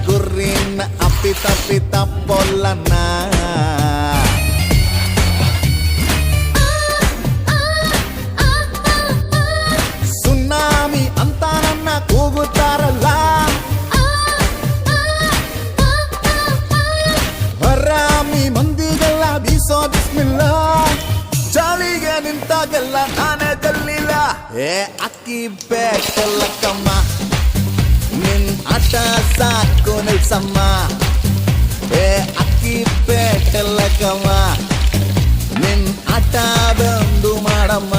ಗುರಿನ ಅಪ್ಪಿತ ಪೊಲ್ಲನ ಸುನಾಮಿ ಅಂತ ನನ್ನ ಕೂಗುತ್ತಾರಲ್ಲ ಹರಾಮಿ ಮಂದಿಗೆಲ್ಲ ಬೀಸೋ ಬಿಸ್ಮಿಲ್ಲ ಚಾಳಿಗೆ ನಿಂತಾಗೆಲ್ಲ ನಾನೇ ಗೆಲ್ಲಿಲ್ಲ ಏ ಅಕ್ಕಿ ಬೇಕಲ್ಲ ಕಮ್ಮ ನಿನ್ ಆಟ ಸಾಕು ನಿಲ್ಸಮ್ಮ ಏ ಅಕ್ಕಿ ಬೇಕಲ್ಲ ಕಮ್ಮ ನಿನ್ ಆಟ ಬಂದು ಮಾಡಮ್ಮ